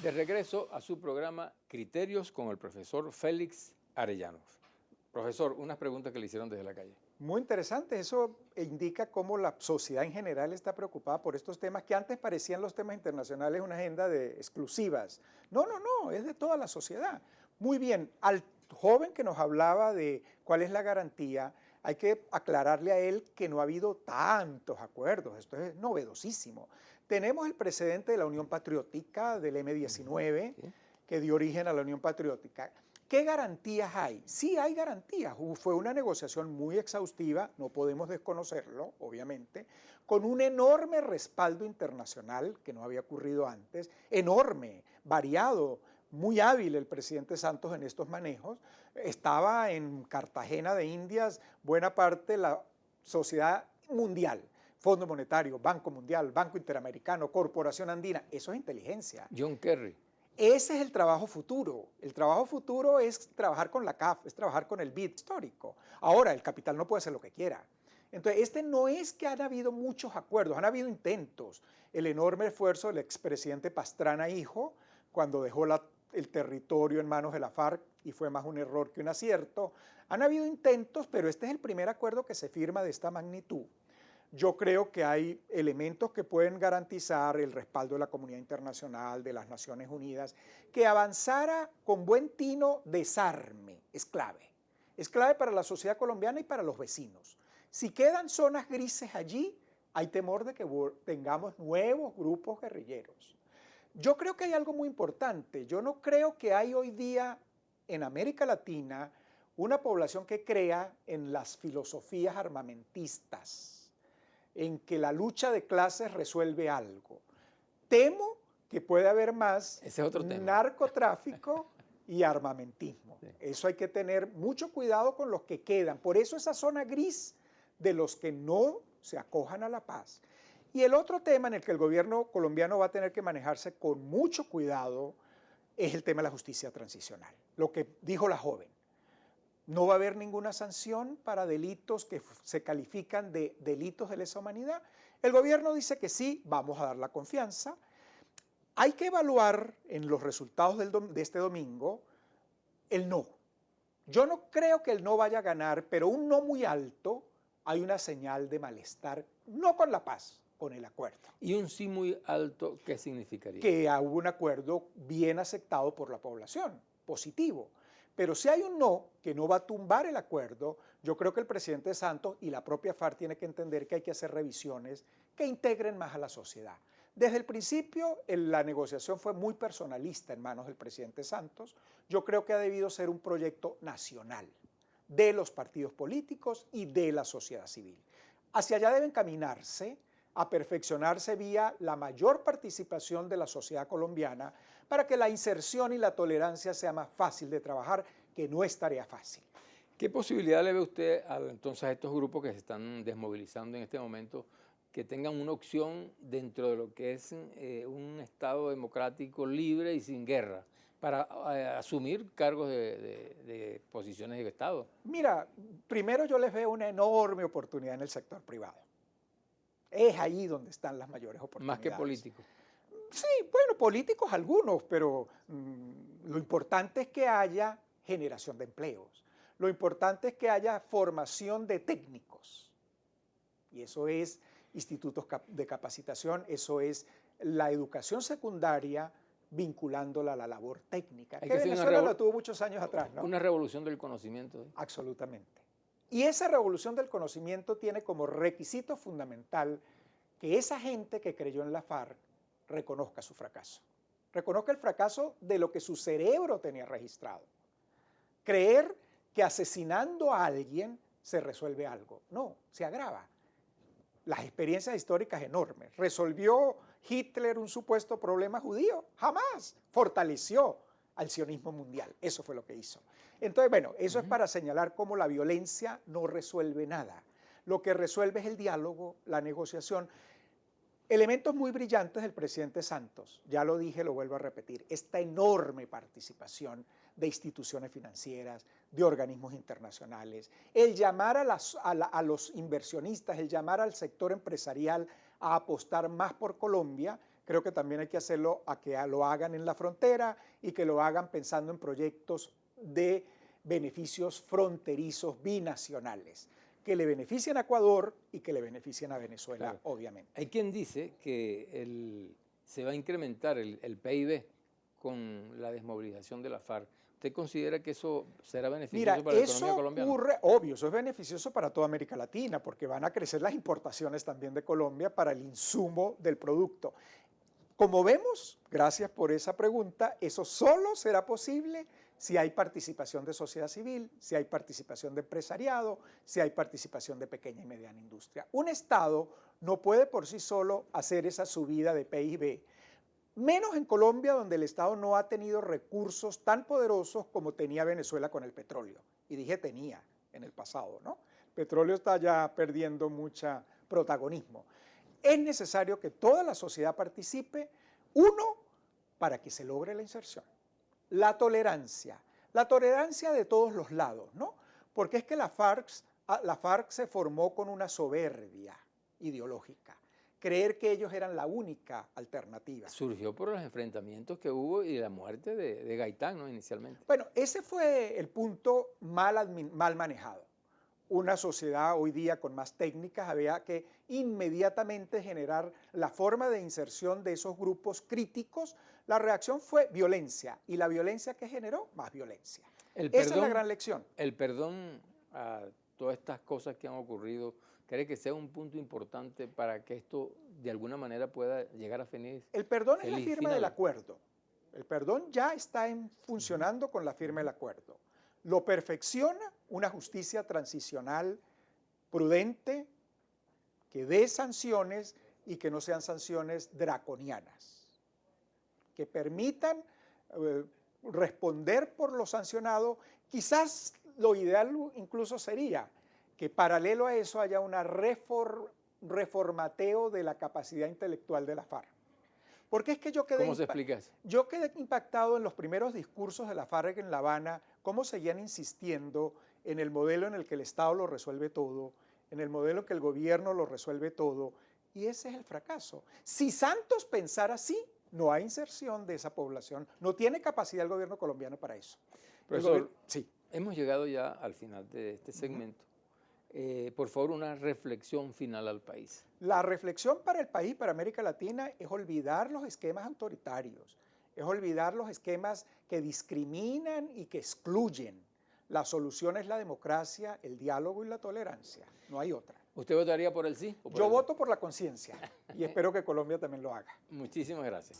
De regreso a su programa Criterios con el profesor Félix Arellano. Profesor, unas preguntas que le hicieron desde la calle. Muy interesante, eso indica cómo la sociedad en general está preocupada por estos temas que antes parecían los temas internacionales una agenda de exclusivas. No, es de toda la sociedad. Muy bien, al joven que nos hablaba de cuál es la garantía, hay que aclararle a él que no ha habido tantos acuerdos, esto es novedosísimo. Tenemos el precedente de la Unión Patriótica, del M-19, ¿Sí? que dio origen a la Unión Patriótica. ¿Qué garantías hay? Sí hay garantías. Fue una negociación muy exhaustiva, no podemos desconocerlo, obviamente, con un enorme respaldo internacional que no había ocurrido antes, enorme, variado, muy hábil el presidente Santos en estos manejos. Estaba en Cartagena de Indias buena parte de la sociedad mundial. Fondo Monetario, Banco Mundial, Banco Interamericano, Corporación Andina, eso es inteligencia. John Kerry. Ese es el trabajo futuro. El trabajo futuro es trabajar con la CAF, es trabajar con el BID histórico. Ahora, el capital no puede hacer lo que quiera. Entonces, este no es que han habido muchos acuerdos, han habido intentos. El enorme esfuerzo del expresidente Pastrana Hijo, cuando dejó el territorio en manos de la FARC, y fue más un error que un acierto. Han habido intentos, pero este es el primer acuerdo que se firma de esta magnitud. Yo creo que hay elementos que pueden garantizar el respaldo de la comunidad internacional, de las Naciones Unidas, que avanzara con buen tino desarme, es clave. Es clave para la sociedad colombiana y para los vecinos. Si quedan zonas grises allí, hay temor de que tengamos nuevos grupos guerrilleros. Yo creo que hay algo muy importante. Yo no creo que hay hoy día en América Latina una población que crea en las filosofías armamentistas, en que la lucha de clases resuelve algo. Temo que puede haber más narcotráfico y armamentismo. Sí. Eso hay que tener mucho cuidado con los que quedan. Por eso esa zona gris de los que no se acojan a la paz. Y el otro tema en el que el gobierno colombiano va a tener que manejarse con mucho cuidado es el tema de la justicia transicional. Lo que dijo la joven. No va a haber ninguna sanción para delitos que se califican de delitos de lesa humanidad. El gobierno dice que sí, vamos a dar la confianza. Hay que evaluar en los resultados de este domingo el no. Yo no creo que el no vaya a ganar, pero un no muy alto, hay una señal de malestar, no con la paz, con el acuerdo. ¿Y un sí muy alto qué significaría? Que hubo un acuerdo bien aceptado por la población, positivo. Pero si hay un no, que no va a tumbar el acuerdo, yo creo que el presidente Santos y la propia FARC tienen que entender que hay que hacer revisiones que integren más a la sociedad. Desde el principio, la negociación fue muy personalista en manos del presidente Santos. Yo creo que ha debido ser un proyecto nacional de los partidos políticos y de la sociedad civil. Hacia allá deben caminarse, a perfeccionarse vía la mayor participación de la sociedad colombiana para que la inserción y la tolerancia sea más fácil de trabajar, que no es tarea fácil. ¿Qué posibilidad le ve usted entonces a estos grupos que se están desmovilizando en este momento que tengan una opción dentro de lo que es un Estado democrático libre y sin guerra para asumir cargos de posiciones de Estado? Mira, primero yo les veo una enorme oportunidad en el sector privado. Es ahí donde están las mayores oportunidades. Más que políticos. Sí, bueno, políticos algunos, pero lo importante es que haya generación de empleos. Lo importante es que haya formación de técnicos. Y eso es institutos de capacitación, eso es la educación secundaria vinculándola a la labor técnica. Que Venezuela lo tuvo muchos años atrás, ¿no? Una revolución del conocimiento. Absolutamente. Y esa revolución del conocimiento tiene como requisito fundamental que esa gente que creyó en la FARC reconozca su fracaso. Reconozca el fracaso de lo que su cerebro tenía registrado. Creer que asesinando a alguien se resuelve algo. No, se agrava. Las experiencias históricas enormes. ¿Resolvió Hitler un supuesto problema judío? Jamás. Fortaleció al sionismo mundial. Eso fue lo que hizo. Entonces, bueno, eso es para señalar cómo la violencia no resuelve nada. Lo que resuelve es el diálogo, la negociación. Elementos muy brillantes del presidente Santos, ya lo dije, lo vuelvo a repetir, esta enorme participación de instituciones financieras, de organismos internacionales, el llamar a los inversionistas, el llamar al sector empresarial a apostar más por Colombia, creo que también hay que hacerlo a que lo hagan en la frontera y que lo hagan pensando en proyectos de beneficios fronterizos binacionales, que le beneficien a Ecuador y que le beneficien a Venezuela, Claro. obviamente. Hay quien dice que se va a incrementar el PIB con la desmovilización de la FARC. ¿Usted considera que eso será beneficioso Mira, para la economía eso colombiana? ocurre, obvio, eso es beneficioso para toda América Latina, porque van a crecer las importaciones también de Colombia para el insumo del producto. Como vemos, gracias por esa pregunta, eso solo será posible si hay participación de sociedad civil, si hay participación de empresariado, si hay participación de pequeña y mediana industria. Un Estado no puede por sí solo hacer esa subida de PIB, menos en Colombia, donde el Estado no ha tenido recursos tan poderosos como tenía Venezuela con el petróleo. Y dije tenía en el pasado, ¿no? El petróleo está ya perdiendo mucho protagonismo. Es necesario que toda la sociedad participe, uno, para que se logre la inserción. La tolerancia de todos los lados, ¿no? Porque es que la FARC se formó con una soberbia ideológica, creer que ellos eran la única alternativa. Surgió por los enfrentamientos que hubo y la muerte de Gaitán, ¿no? Inicialmente. Bueno, ese fue el punto mal manejado. Una sociedad hoy día con más técnicas había que inmediatamente generar la forma de inserción de esos grupos críticos. La reacción fue violencia, y la violencia que generó, más violencia. Esa es la gran lección. El perdón a todas estas cosas que han ocurrido, ¿cree que sea un punto importante para que esto de alguna manera pueda llegar a feliz? El perdón es la firma del acuerdo. El perdón ya está funcionando con la firma del acuerdo. Lo perfecciona una justicia transicional prudente, que dé sanciones y que no sean sanciones draconianas, que permitan responder por lo sancionado. Quizás lo ideal incluso sería que paralelo a eso haya un reformateo de la capacidad intelectual de la FARC. Porque es que ¿Cómo se explica eso? Yo quedé impactado en los primeros discursos de la FARC en La Habana, cómo seguían insistiendo en el modelo en el que el Estado lo resuelve todo, en el modelo en que el gobierno lo resuelve todo, y ese es el fracaso. Si Santos pensara así, no hay inserción de esa población, no tiene capacidad el gobierno colombiano para eso. Profesor, sí. Hemos llegado ya al final de este segmento. Por favor, una reflexión final al país. La reflexión para el país, para América Latina, es olvidar los esquemas autoritarios, es olvidar los esquemas que discriminan y que excluyen. La solución es la democracia, el diálogo y la tolerancia, no hay otra. ¿Usted votaría por el sí? Yo voto por la conciencia y espero que Colombia también lo haga. Muchísimas gracias.